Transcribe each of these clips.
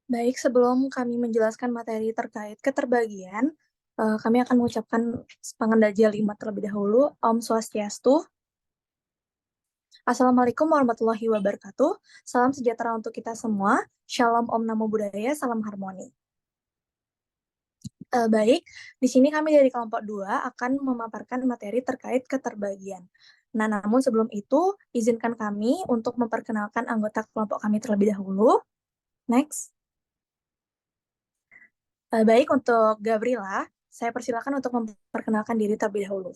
Baik, sebelum kami menjelaskan materi terkait keterbagian, kami akan mengucapkan Pangandaja 5 terlebih dahulu. Om Swastiastu. Assalamualaikum warahmatullahi wabarakatuh. Salam sejahtera untuk kita semua. Shalom Om Namo Buddhaya, salam harmoni. Baik, di sini kami dari kelompok 2 akan memaparkan materi terkait keterbagian. Nah, namun sebelum itu, izinkan kami untuk memperkenalkan anggota kelompok kami terlebih dahulu. Next. Baik, untuk Gabriela, saya persilakan untuk memperkenalkan diri terlebih dahulu.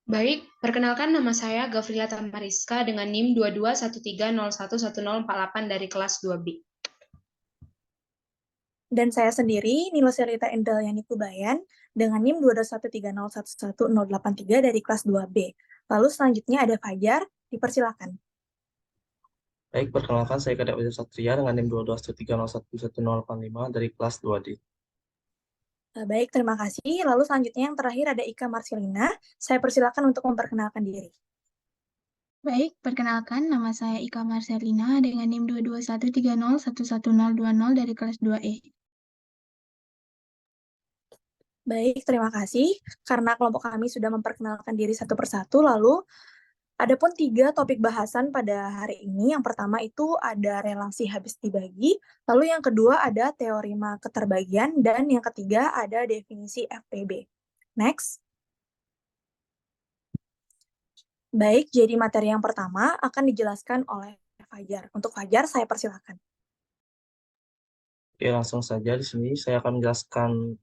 Baik, perkenalkan nama saya Gavrila Tamariska dengan NIM 2213011048 dari kelas 2B. Dan saya sendiri, Nilo Selita Endalyani Kubayan, dengan NIM 22130111083 dari kelas 2B. Lalu selanjutnya ada Fajar, dipersilakan. Baik, perkenalkan saya Kadek Wajah Satria dengan NIM 2213011085 dari kelas 2D. Baik, terima kasih. Lalu selanjutnya yang terakhir ada Ika Marcelina. Saya persilakan untuk memperkenalkan diri. Baik, perkenalkan nama saya Ika Marcelina dengan NIM 22130111020 dari kelas 2E. Baik, terima kasih. Karena kelompok kami sudah memperkenalkan diri satu persatu, lalu adapun 3 topik bahasan pada hari ini. Yang pertama itu ada relasi habis dibagi, lalu yang kedua ada teorema keterbagian, dan yang ketiga ada definisi FPB. Next. Baik, jadi materi yang pertama akan dijelaskan oleh Fajar. Untuk Fajar, saya persilakan. Oke, langsung saja di sini saya akan menjelaskan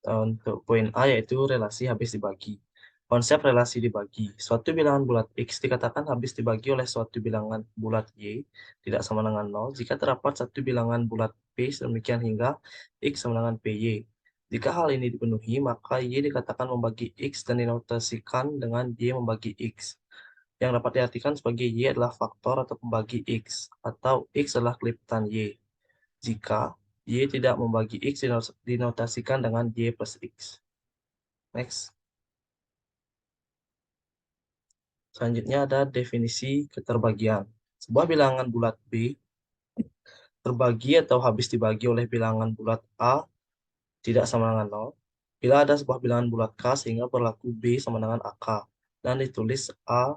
untuk poin A, yaitu relasi habis dibagi. Konsep relasi dibagi. Suatu bilangan bulat X dikatakan habis dibagi oleh suatu bilangan bulat Y tidak sama dengan 0 jika terdapat satu bilangan bulat P sedemikian hingga X sama dengan PY. Jika hal ini dipenuhi, maka Y dikatakan membagi X dan dinotasikan dengan Y membagi X. Yang dapat diartikan sebagai Y adalah faktor atau pembagi X, atau X adalah kelipatan Y. Jika Y tidak membagi X, dinotasikan dengan Y plus X. Next. Selanjutnya ada definisi keterbagian. Sebuah bilangan bulat B terbagi atau habis dibagi oleh bilangan bulat A tidak sama dengan 0 bila ada sebuah bilangan bulat K sehingga berlaku B sama dengan AK dan ditulis A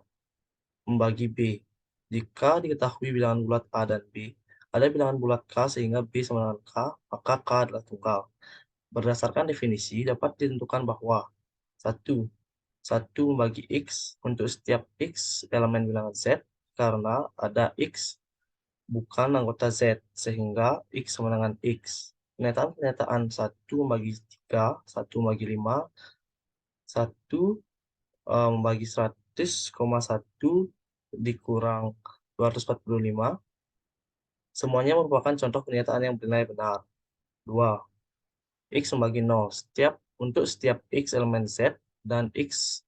membagi B. Jika diketahui bilangan bulat A dan B, ada bilangan bulat K sehingga B sama dengan K, maka K adalah tunggal. Berdasarkan definisi, dapat ditentukan bahwa 1 membagi X untuk setiap X elemen bilangan Z, karena ada X bukan anggota Z, sehingga X sama dengan X. Pernyataan 1 membagi 3, 1 membagi 5, 1 membagi 100,1 dikurang 245, semuanya merupakan contoh pernyataan yang bernilai benar. 2. X membagi 0 untuk setiap X elemen Z dan X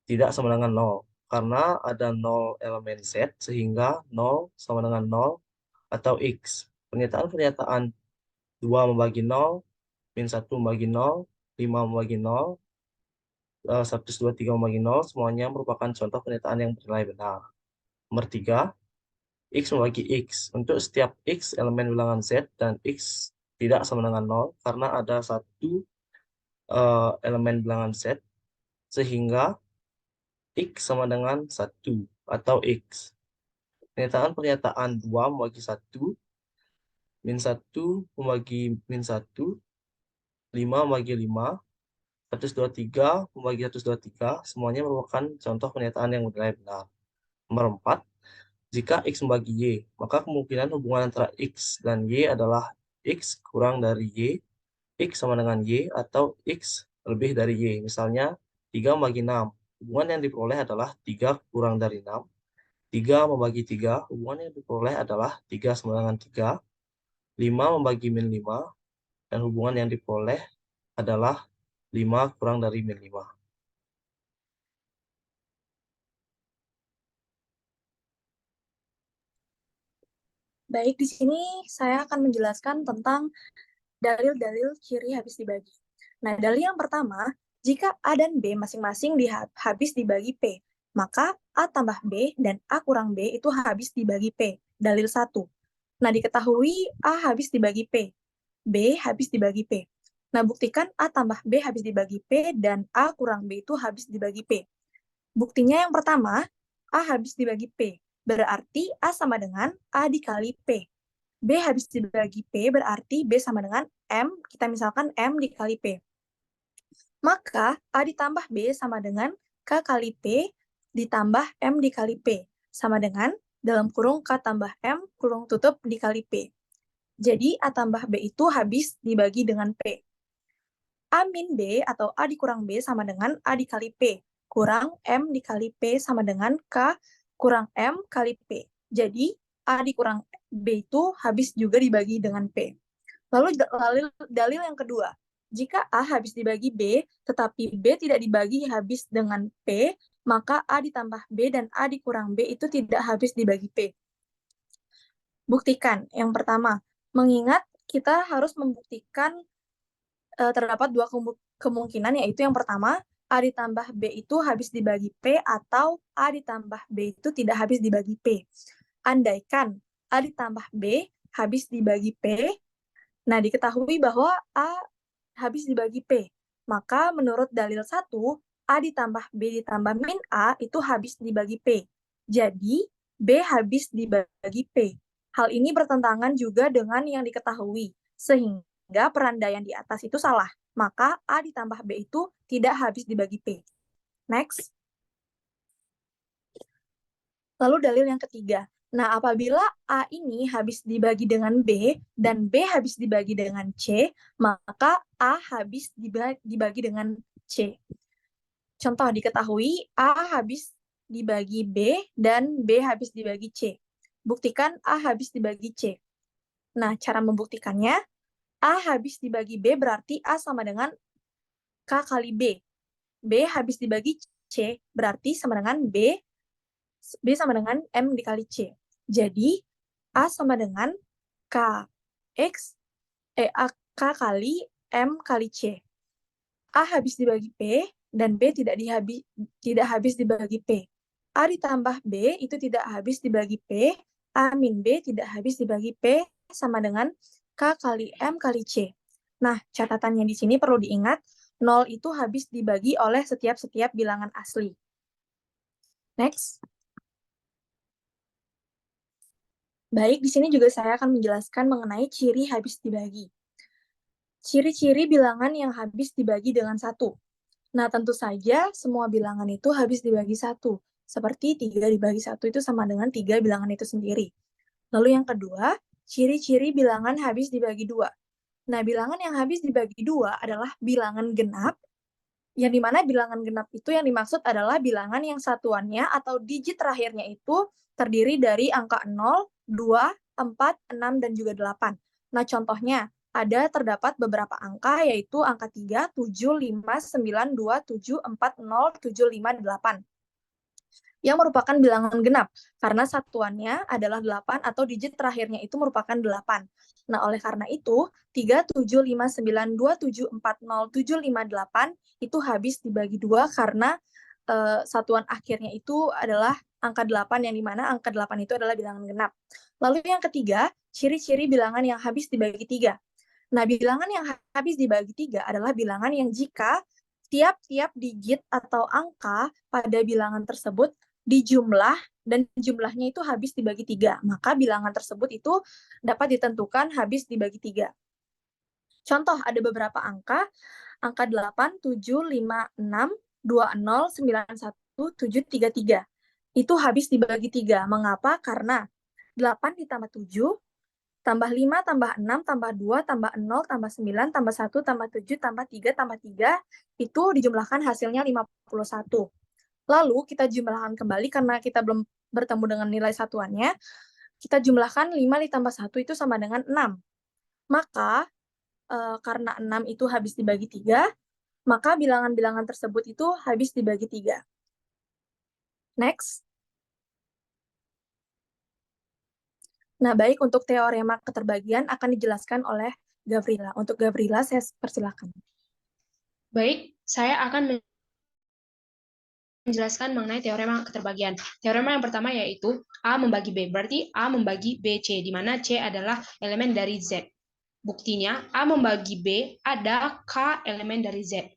tidak sama dengan 0. Karena ada 0 elemen Z, sehingga 0 sama dengan 0 atau X. Pernyataan-pernyataan 2 membagi 0, min 1 membagi 0, 5 membagi 0, 123 membagi 0, semuanya merupakan contoh pernyataan yang bernilai benar. Nomor 3, X membagi X. Untuk setiap X elemen bilangan Z dan X tidak sama dengan 0, karena ada satu elemen bilangan Z, sehingga X sama dengan 1 atau X. Pernyataan 2 membagi 1, min 1 membagi min 1, 5 membagi 5, 123 membagi 123, semuanya merupakan contoh pernyataan yang bernilai benar. Nomor 4, jika X membagi Y, maka kemungkinan hubungan antara X dan Y adalah X kurang dari Y, X sama dengan Y, atau X lebih dari Y. Misalnya, 3 membagi 6, hubungan yang diperoleh adalah 3 kurang dari 6. 3 membagi 3, hubungan yang diperoleh adalah 3 sama dengan 3. 5 membagi min 5, dan hubungan yang diperoleh adalah 5 kurang dari min 5. Baik, di sini saya akan menjelaskan tentang dalil-dalil ciri habis dibagi. Nah, dalil yang pertama, jika A dan B masing-masing habis dibagi P, maka A tambah B dan A kurang B itu habis dibagi P. Dalil 1. Nah, diketahui A habis dibagi P, B habis dibagi P. Nah, buktikan A tambah B habis dibagi P dan A kurang B itu habis dibagi P. Buktinya yang pertama, A habis dibagi P. Berarti A sama dengan A dikali P. B habis dibagi P berarti B sama dengan M, kita misalkan M dikali P. Maka A ditambah B sama dengan K kali P ditambah M dikali P. Sama dengan dalam kurung K tambah M kurung tutup dikali P. Jadi A tambah B itu habis dibagi dengan P. A min B atau A dikurang B sama dengan A dikali P. Kurang M dikali P sama dengan K kurang M kali P. Jadi A dikurang B itu habis juga dibagi dengan P. Lalu dalil yang kedua. Jika A habis dibagi B, tetapi B tidak dibagi habis dengan P, maka A ditambah B dan A dikurang B itu tidak habis dibagi P. Buktikan. Yang pertama, mengingat kita harus membuktikan terdapat dua kemungkinan, yaitu yang pertama, A ditambah B itu habis dibagi P atau A ditambah B itu tidak habis dibagi P. Andaikan A ditambah B habis dibagi P, nah diketahui bahwa A habis dibagi P. Maka menurut dalil 1, A ditambah B ditambah min A itu habis dibagi P. Jadi, B habis dibagi P. Hal ini bertentangan juga dengan yang diketahui, sehingga perandaian di atas itu salah. Maka A ditambah B itu tidak habis dibagi P. Next. Lalu dalil yang ketiga. Nah, apabila A ini habis dibagi dengan B dan B habis dibagi dengan C, maka A habis dibagi dengan C. Contoh, diketahui A habis dibagi B dan B habis dibagi C. Buktikan A habis dibagi C. Nah, cara membuktikannya, A habis dibagi B berarti A sama dengan K kali B. B habis dibagi C berarti sama dengan B sama dengan M dikali C. Jadi, A sama dengan K kali M kali C. A habis dibagi P, dan B tidak habis dibagi P. A ditambah B itu tidak habis dibagi P, A min B tidak habis dibagi P, sama dengan K kali M kali C. Nah, catatannya di sini perlu diingat, 0 itu habis dibagi oleh setiap bilangan asli. Next. Baik, di sini juga saya akan menjelaskan mengenai ciri habis dibagi. Ciri-ciri bilangan yang habis dibagi dengan 1. Nah, tentu saja semua bilangan itu habis dibagi 1. Seperti 3 dibagi 1 itu sama dengan 3 bilangan itu sendiri. Lalu yang kedua, ciri-ciri bilangan habis dibagi 2. Nah, bilangan yang habis dibagi 2 adalah bilangan genap, yang dimana bilangan genap itu yang dimaksud adalah bilangan yang satuannya atau digit terakhirnya itu terdiri dari angka 0, 2, 4, 6, dan juga 8. Nah, contohnya, terdapat beberapa angka, yaitu angka 3, 7, 5, 9, 2, 7, 4, 0, 7, 5, 8. Yang merupakan bilangan genap, karena satuannya adalah 8 atau digit terakhirnya itu merupakan 8. Nah, oleh karena itu, 3, 7, 5, 9, 2, 7, 4, 0, 7, 5, 8 itu habis dibagi 2 karena satuan akhirnya itu adalah angka 8, yang dimana angka 8 itu adalah bilangan genap. Lalu yang ketiga, ciri-ciri bilangan yang habis dibagi 3. Nah, bilangan yang habis dibagi 3 adalah bilangan yang jika tiap-tiap digit atau angka pada bilangan tersebut dijumlah dan jumlahnya itu habis dibagi 3, maka bilangan tersebut itu dapat ditentukan habis dibagi 3. Contoh, ada beberapa angka 8, 7, 5, 6, 20, 91, 733. Itu habis dibagi 3. Mengapa? Karena 8 ditambah 7, tambah 5, tambah 6, tambah 2, tambah 0, tambah 9, tambah 1, tambah 7, tambah 3, tambah 3, itu dijumlahkan hasilnya 51. Lalu kita jumlahkan kembali karena kita belum bertemu dengan nilai satuannya, kita jumlahkan 5 ditambah 1 itu sama dengan 6. Maka, karena 6 itu habis dibagi 3, maka bilangan-bilangan tersebut itu habis dibagi 3. Next. Nah, baik, untuk teorema keterbagian akan dijelaskan oleh Gavrila. Untuk Gavrila, saya persilakan. Baik, saya akan menjelaskan mengenai teorema keterbagian. Teorema yang pertama yaitu A membagi B, berarti A membagi BC, di mana C adalah elemen dari Z. Buktinya, A membagi B ada K elemen dari Z.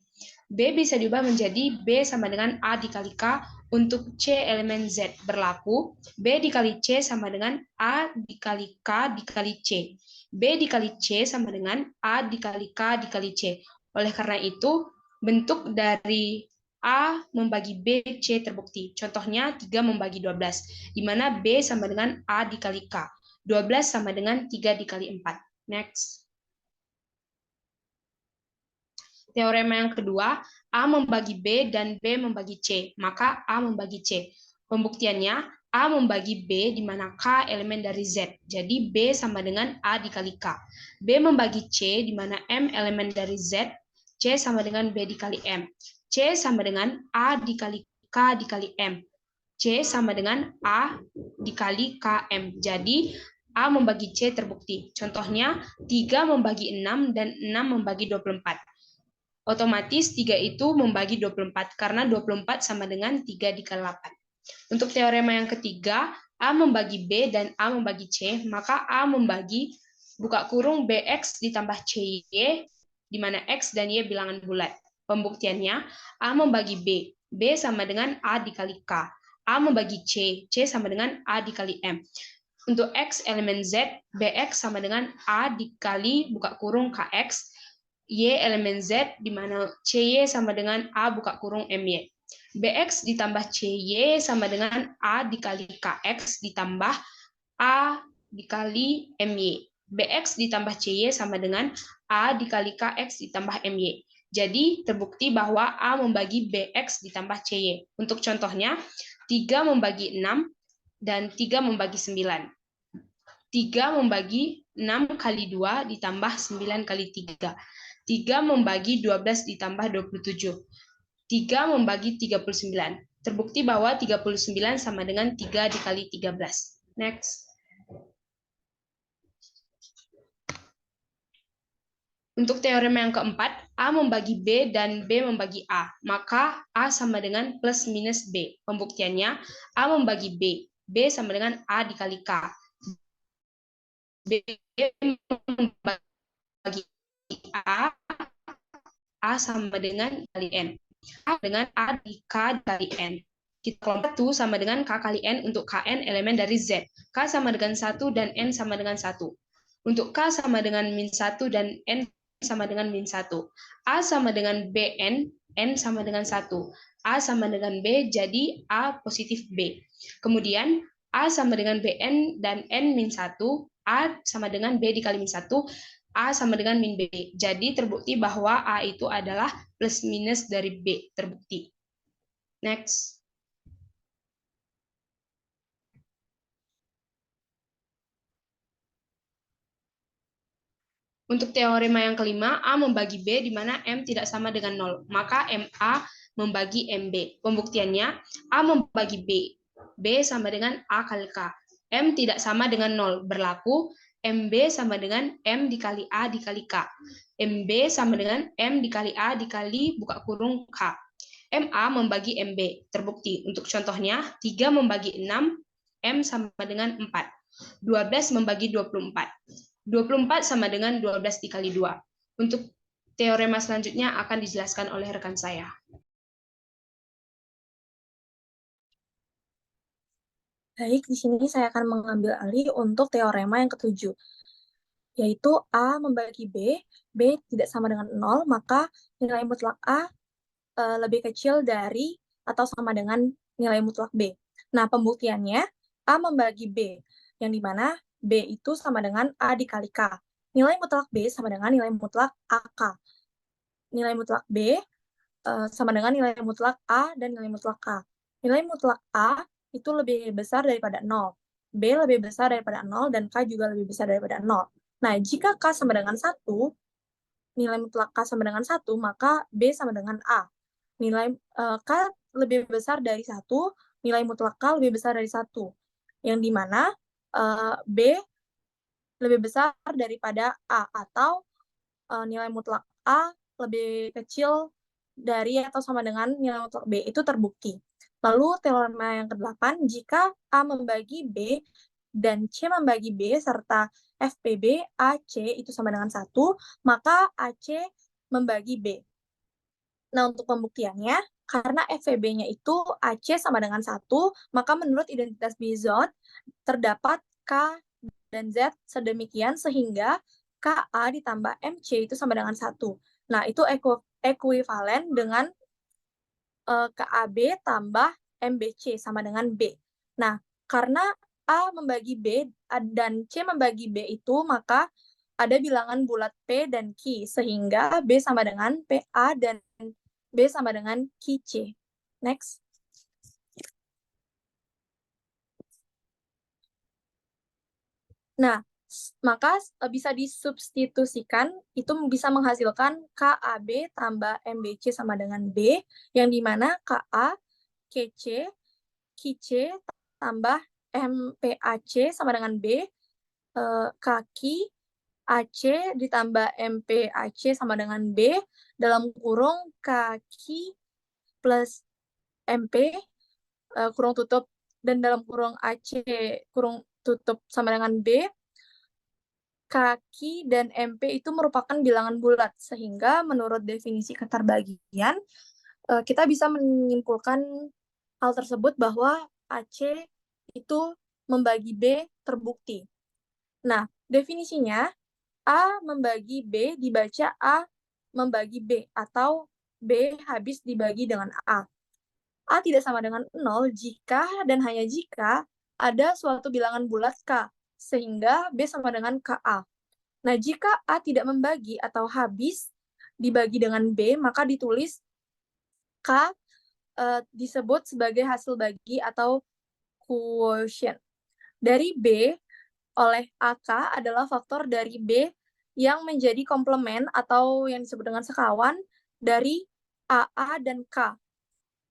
B bisa diubah menjadi B sama dengan A dikali K untuk C elemen Z berlaku, B dikali C sama dengan A dikali K dikali C. B dikali C sama dengan A dikali K dikali C. Oleh karena itu, bentuk dari A membagi B, C terbukti. Contohnya 3 membagi 12, di mana B sama dengan A dikali K. 12 sama dengan 3 dikali 4. Next. Teorema yang kedua, A membagi B dan B membagi C, maka A membagi C. Pembuktiannya, A membagi B di mana K elemen dari Z, jadi B sama dengan A dikali K. B membagi C di mana M elemen dari Z, C sama dengan B dikali M. C sama dengan A dikali K dikali M. C sama dengan A dikali KM. Jadi, A membagi C terbukti. Contohnya, 3 membagi 6 dan 6 membagi 24. Otomatis 3 itu membagi 24, karena 24 sama dengan 3 dikali 8. Untuk teorema yang ketiga, A membagi B dan A membagi C, maka A membagi buka kurung BX ditambah CY, di mana X dan Y bilangan bulat. Pembuktiannya, A membagi B, B sama dengan A dikali K. A membagi C, C sama dengan A dikali M. Untuk X elemen Z, BX sama dengan A dikali buka kurung KX, Y elemen Z, di mana CY sama dengan A buka kurung MY. BX ditambah CY sama dengan A dikali KX ditambah A dikali MY. BX ditambah CY sama dengan A dikali KX ditambah MY. Jadi, terbukti bahwa A membagi BX ditambah CY. Untuk contohnya, 3 membagi 6 dan 3 membagi 9. 3 membagi 6 kali 2 ditambah 9 kali 3. 3 membagi 12 ditambah 27. 3 membagi 39. Terbukti bahwa 39 sama dengan 3 dikali 13. Next. Untuk teorema yang keempat, A membagi B dan B membagi A. Maka A sama dengan plus minus B. Pembuktiannya, A membagi B. B sama dengan A dikali K. B membagi A sama dengan kali N. A dengan A di K dikali N. Kita kelompok 1 sama dengan K kali N untuk Kn elemen dari Z. K sama dengan 1 dan N sama dengan 1. Untuk K sama dengan min 1 dan N sama dengan min 1. A sama dengan BN, N sama dengan 1. A sama dengan B, jadi A positif B. Kemudian A sama dengan BN dan N min 1. A sama dengan B dikali min 1. A sama dengan min B. Jadi terbukti bahwa A itu adalah plus minus dari B. Terbukti. Next. Untuk teorema yang kelima, A membagi B di mana M tidak sama dengan 0. Maka MA membagi MB. Pembuktiannya, A membagi B. B sama dengan A kali K. M tidak sama dengan 0. Berlaku, MB sama dengan M dikali A dikali K. MB sama dengan M dikali A dikali buka kurung K. MA membagi MB. Terbukti. Untuk contohnya, 3 membagi 6, M sama dengan 4. 12 membagi 24. 24 sama dengan 12 dikali 2. Untuk teorema selanjutnya akan dijelaskan oleh rekan saya. Baik, di sini saya akan mengambil alih untuk teorema yang ketujuh, yaitu A membagi B, B tidak sama dengan 0, maka nilai mutlak A lebih kecil dari atau sama dengan nilai mutlak B. Nah, pembuktiannya, A membagi B, yang dimana B itu sama dengan A dikali K. Nilai mutlak B sama dengan nilai mutlak AK. Nilai mutlak B sama dengan nilai mutlak A dan nilai mutlak K. Nilai mutlak A itu lebih besar daripada 0. B lebih besar daripada 0, dan K juga lebih besar daripada 0. Nah, jika K sama dengan 1, nilai mutlak K sama dengan 1, maka B sama dengan A. Nilai K lebih besar dari 1, nilai mutlak K lebih besar dari 1. Yang dimana B lebih besar daripada A, atau nilai mutlak A lebih kecil dari atau sama dengan nilai mutlak B. Itu terbukti. Lalu teorema yang ke-8, jika A membagi B dan C membagi B serta FPB AC itu sama dengan 1, maka AC membagi B. Nah, untuk pembuktiannya, karena FVB-nya itu AC sama dengan 1, maka menurut identitas Bizot, terdapat K dan Z sedemikian sehingga KA ditambah MC itu sama dengan 1. Nah, itu ekuivalen dengan KAB tambah MBC sama dengan B. Nah, karena A membagi B dan C membagi B itu, maka ada bilangan bulat P dan Q, sehingga B sama dengan PA dan B sama dengan QC. Next. Nah, maka bisa disubstitusikan, itu bisa menghasilkan KAB tambah MBC sama dengan B, yang dimana KA, KC, QC tambah MPAC sama dengan B, kaki AC ditambah MPAC sama dengan B, dalam kurung kaki plus MP, kurung tutup, dan dalam kurung AC kurung tutup sama dengan B, kaki dan MP itu merupakan bilangan bulat, sehingga menurut definisi keterbagian, kita bisa menyimpulkan hal tersebut bahwa AC itu membagi B terbukti. Nah, definisinya, A membagi B dibaca A membagi B, atau B habis dibagi dengan A. A tidak sama dengan 0 jika dan hanya jika ada suatu bilangan bulat K, sehingga B sama dengan KA. Nah, jika A tidak membagi atau habis dibagi dengan B, maka ditulis K disebut sebagai hasil bagi atau quotient. Dari B oleh AK adalah faktor dari B yang menjadi komplement atau yang disebut dengan sekawan dari AA dan K,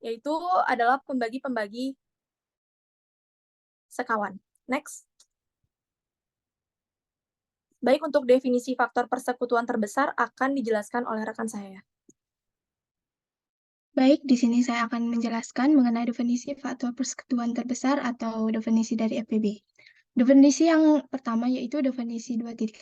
yaitu adalah pembagi-pembagi sekawan. Next. Baik, untuk definisi faktor persekutuan terbesar akan dijelaskan oleh rekan saya. Baik, di sini saya akan menjelaskan mengenai definisi faktor persekutuan terbesar atau definisi dari FPB. Definisi yang pertama yaitu definisi 2.1.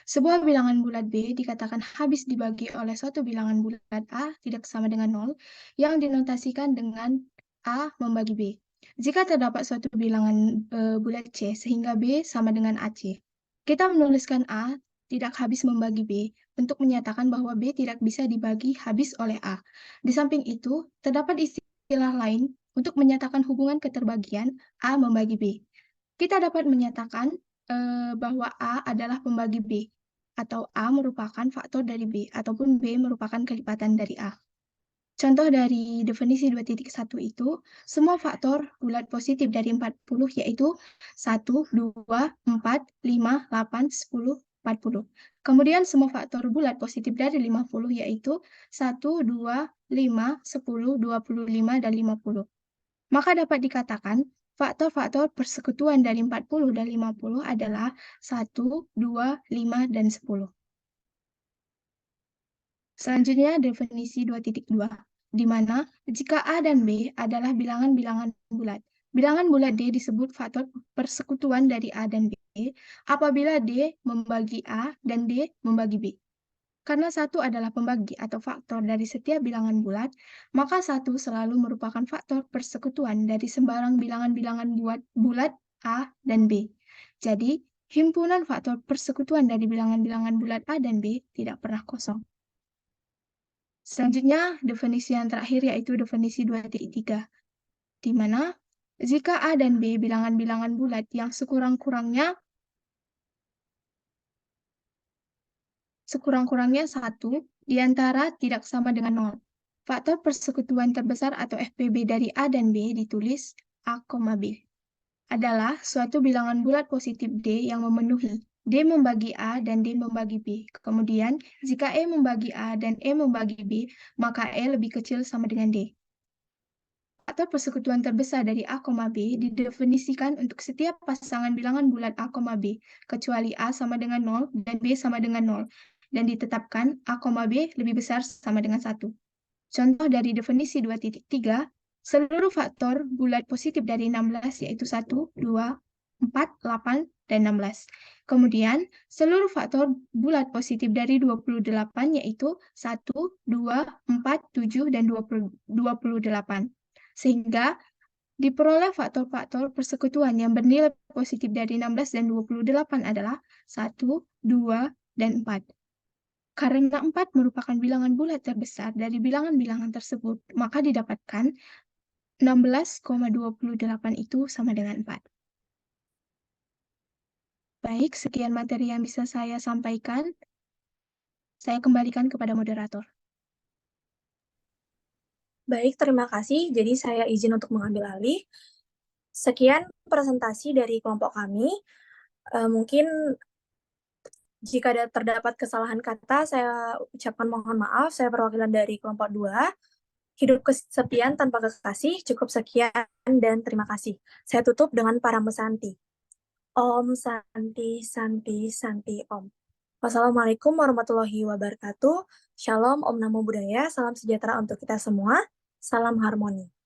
Sebuah bilangan bulat B dikatakan habis dibagi oleh suatu bilangan bulat A tidak sama dengan 0 yang dinotasikan dengan A membagi B. Jika terdapat suatu bilangan bulat C sehingga B sama dengan AC, kita menuliskan A tidak habis membagi B untuk menyatakan bahwa B tidak bisa dibagi habis oleh A. Di samping itu, terdapat istilah lain untuk menyatakan hubungan keterbagian A membagi B. Kita dapat menyatakan bahwa A adalah pembagi B, atau A merupakan faktor dari B, ataupun B merupakan kelipatan dari A. Contoh dari definisi 2.1 itu, semua faktor bulat positif dari 40 yaitu 1, 2, 4, 5, 8, 10, 40. Kemudian semua faktor bulat positif dari 50 yaitu 1, 2, 5, 10, 25, dan 50. Maka dapat dikatakan faktor-faktor persekutuan dari 40 dan 50 adalah 1, 2, 5, dan 10. Selanjutnya definisi 2.2, di mana jika A dan B adalah bilangan-bilangan bulat. Bilangan bulat D disebut faktor persekutuan dari A dan B apabila D membagi A dan D membagi B. Karena 1 adalah pembagi atau faktor dari setiap bilangan bulat, maka 1 selalu merupakan faktor persekutuan dari sembarang bilangan-bilangan bulat A dan B. Jadi, himpunan faktor persekutuan dari bilangan-bilangan bulat A dan B tidak pernah kosong. Selanjutnya, definisi yang terakhir yaitu definisi 2.3, di mana jika A dan B bilangan-bilangan bulat yang sekurang-kurangnya 1 di antara tidak sama dengan 0. Faktor persekutuan terbesar atau FPB dari A dan B ditulis A, B. Adalah suatu bilangan bulat positif D yang memenuhi D membagi A dan D membagi B. Kemudian, jika E membagi A dan E membagi B, maka E lebih kecil sama dengan D. Faktor persekutuan terbesar dari A, B didefinisikan untuk setiap pasangan bilangan bulat A, B, kecuali A sama dengan 0 dan B sama dengan 0, dan ditetapkan A, B lebih besar sama dengan 1. Contoh dari definisi 2.3, seluruh faktor bulat positif dari 16 yaitu 1, 2, 4, 8, dan 16. Kemudian, seluruh faktor bulat positif dari 28 yaitu 1, 2, 4, 7, dan 28. Sehingga diperoleh faktor-faktor persekutuan yang bernilai positif dari 16 dan 28 adalah 1, 2, dan 4. Karena 4 merupakan bilangan bulat terbesar dari bilangan-bilangan tersebut, maka didapatkan 16,28 itu sama dengan 4. Baik, sekian materi yang bisa saya sampaikan. Saya kembalikan kepada moderator. Baik, terima kasih. Jadi saya izin untuk mengambil alih. Sekian presentasi dari kelompok kami. Mungkin jika terdapat kesalahan kata, saya ucapkan mohon maaf. Saya perwakilan dari kelompok 2. Hidup kesepian tanpa kekasih, cukup sekian dan terima kasih. Saya tutup dengan Parama Santi. Om Santi, Santi, Santi, Om. Wassalamualaikum warahmatullahi wabarakatuh. Shalom, Om Namo Buddhaya, salam sejahtera untuk kita semua. Salam harmoni.